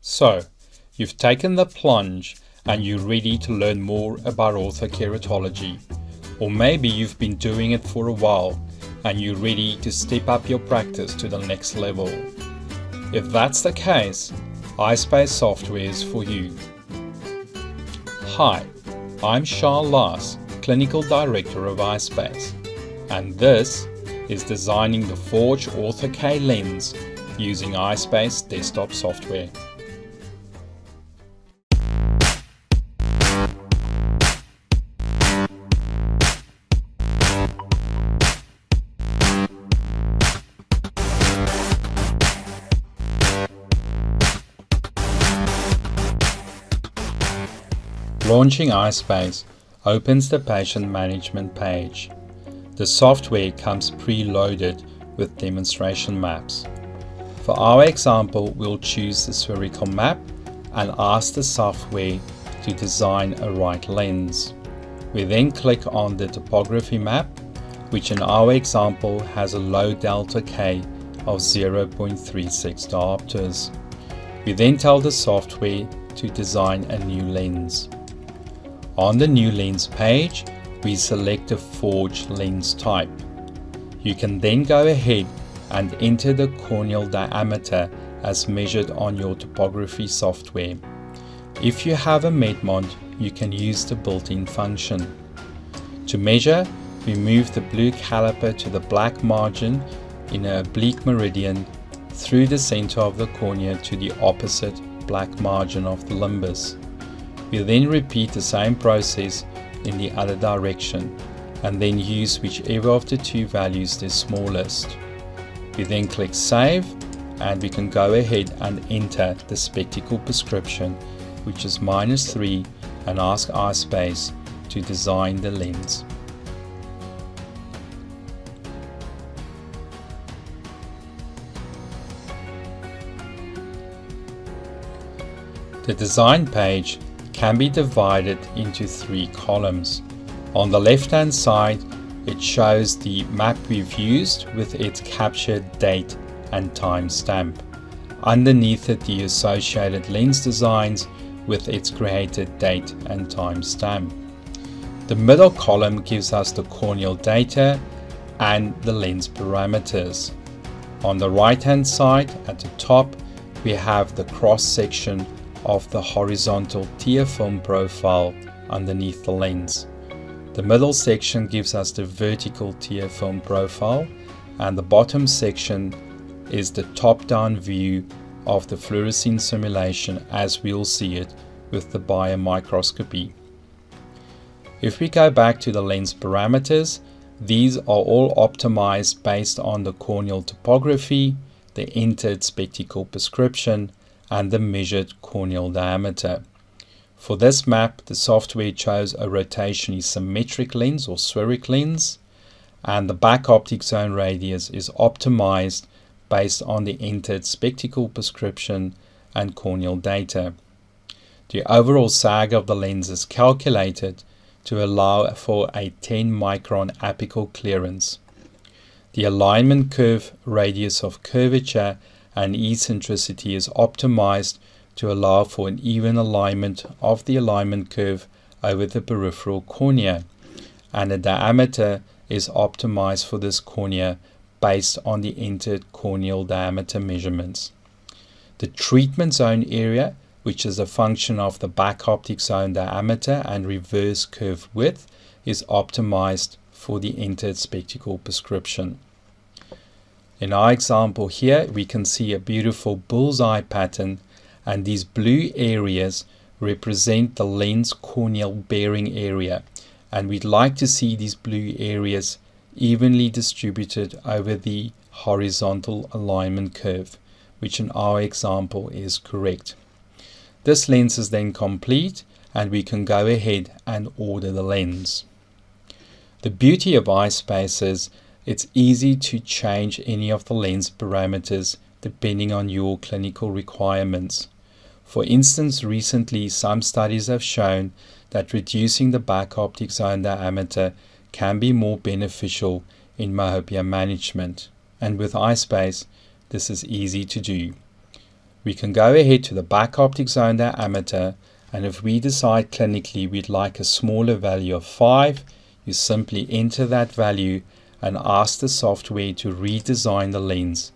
So, you've taken the plunge and you're ready to learn more about orthokeratology. Or maybe you've been doing it for a while and you're ready to step up your practice to the next level. If that's the case, iSpace software is for you. Hi, I'm Charles Lars, Clinical Director of iSpace, and this is designing the Forge Ortho-K lens using iSpace desktop software. Launching iSpace opens the patient management page. The software comes preloaded with demonstration maps. For our example, we'll choose the spherical map and ask the software to design a right lens. We then click on the topography map, which in our example has a low delta K of 0.36 diopters. We then tell the software to design a new lens. On the new lens page, we select a forge lens type. You can then go ahead and enter the corneal diameter as measured on your topography software. If you have a Medmont, you can use the built-in function. To measure, we move the blue caliper to the black margin in an oblique meridian through the center of the cornea to the opposite black margin of the limbus. We then repeat the same process in the other direction and then use whichever of the two values is smallest. We then click Save and we can go ahead and enter the spectacle prescription, which is -3, and ask iSpace to design the lens. The design page can be divided into 3 columns. On the left hand side, it shows the map we've used with its captured date and time stamp. Underneath it, the associated lens designs with its created date and time stamp. The middle column gives us the corneal data and the lens parameters. On the right hand side at the top, we have the cross section of the horizontal tear film profile underneath the lens. The middle section gives us the vertical tear film profile, and the bottom section is the top-down view of the fluorescein simulation as we'll see it with the biomicroscopy. If we go back to the lens parameters, these are all optimized based on the corneal topography, the entered spectacle prescription, and the measured corneal diameter. For this map, the software chose a rotationally symmetric lens or spherical lens, and the back optic zone radius is optimized based on the entered spectacle prescription and corneal data. The overall sag of the lens is calculated to allow for a 10 micron apical clearance. The alignment curve radius of curvature and eccentricity is optimized to allow for an even alignment of the alignment curve over the peripheral cornea, and the diameter is optimized for this cornea based on the entered corneal diameter measurements. The treatment zone area, which is a function of the back optic zone diameter and reverse curve width, is optimized for the entered spectacle prescription. In our example here, we can see a beautiful bullseye pattern, and these blue areas represent the lens corneal bearing area, and we'd like to see these blue areas evenly distributed over the horizontal alignment curve, which in our example is correct. This lens is then complete, and we can go ahead and order the lens. The beauty of iSpace is it's easy to change any of the lens parameters depending on your clinical requirements. For instance, recently some studies have shown that reducing the back optic zone diameter can be more beneficial in myopia management, and with iSpace this is easy to do. We can go ahead to the back optic zone diameter, and if we decide clinically we'd like a smaller value of 5, you simply enter that value and ask the software to redesign the lens.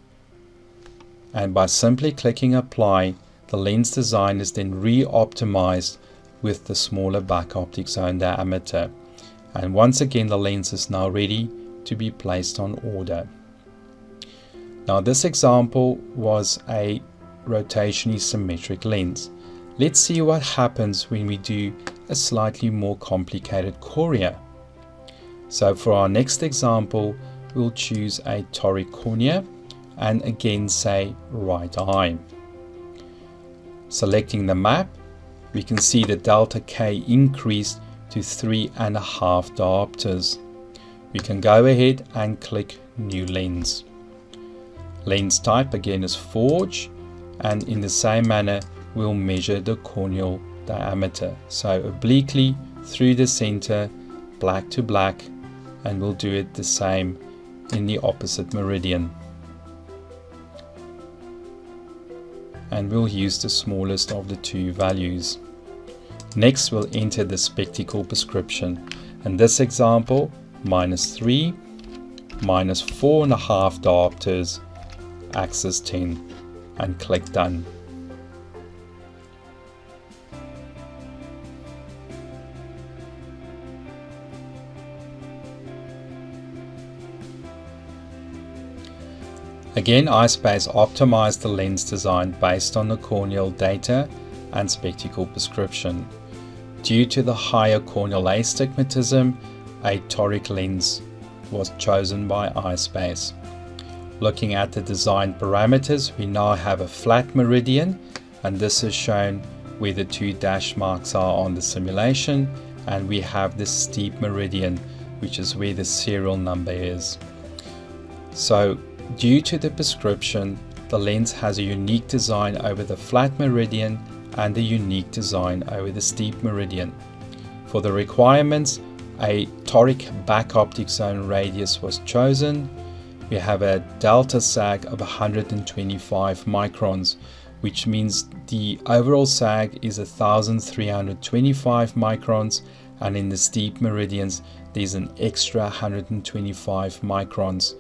And by simply clicking apply, the lens design is then re-optimized with the smaller back optic zone diameter. And once again, the lens is now ready to be placed on order. Now this example was a rotationally symmetric lens. Let's see what happens when we do a slightly more complicated cornea. So for our next example, we'll choose a toric cornea and again say right eye. Selecting the map, we can see the delta K increased to 3.5 diopters. We can go ahead and click new lens. Lens type again is Forge, and in the same manner we'll measure the corneal diameter. So obliquely through the center, black to black, and we'll do it the same in the opposite meridian. And we'll use the smallest of the two values. Next we'll enter the spectacle prescription. In this example, -3, -4.5 diopters, axis 10, and click done. Again, iSpace optimized the lens design based on the corneal data and spectacle prescription. Due to the higher corneal astigmatism, a toric lens was chosen by iSpace. Looking at the design parameters, we now have a flat meridian, and this is shown where the two dash marks are on the simulation, and we have the steep meridian, which is where the serial number is. So due to the prescription, the lens has a unique design over the flat meridian and a unique design over the steep meridian. For the requirements, a toric back optic zone radius was chosen. We have a delta sag of 125 microns, which means the overall sag is 1325 microns, and in the steep meridians there's an extra 125 microns.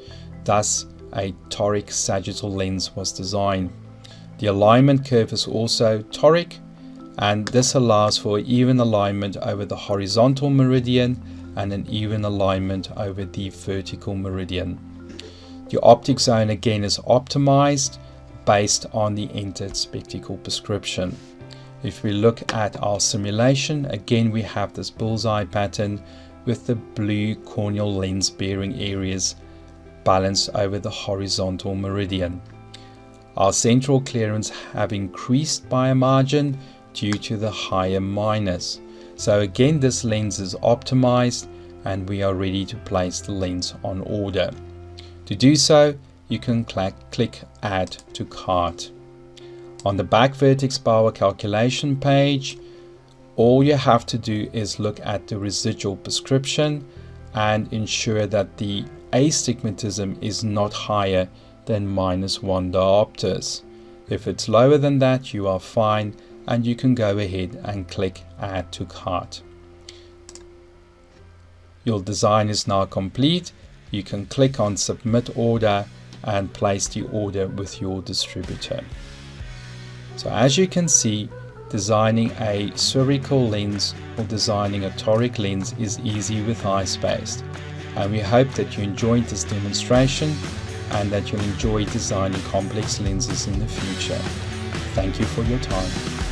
Thus, a toric sagittal lens was designed. The alignment curve is also toric, and this allows for even alignment over the horizontal meridian and an even alignment over the vertical meridian. The optic zone again is optimized based on the entered spectacle prescription. If we look at our simulation, again we have this bullseye pattern with the blue corneal lens bearing areas balanced over the horizontal meridian. Our central clearance have increased by a margin due to the higher minus. So again, this lens is optimized and we are ready to place the lens on order. To do so, you can click Add to Cart. On the back vertex power calculation page, all you have to do is look at the residual prescription and ensure that the astigmatism is not higher than -1 diopters. If it's lower than that, you are fine, and you can go ahead and click Add to Cart. Your design is now complete. You can click on Submit Order and place the order with your distributor. So as you can see, designing a spherical lens or designing a toric lens is easy with iSpace. And we hope that you enjoyed this demonstration and that you'll enjoy designing complex lenses in the future. Thank you for your time.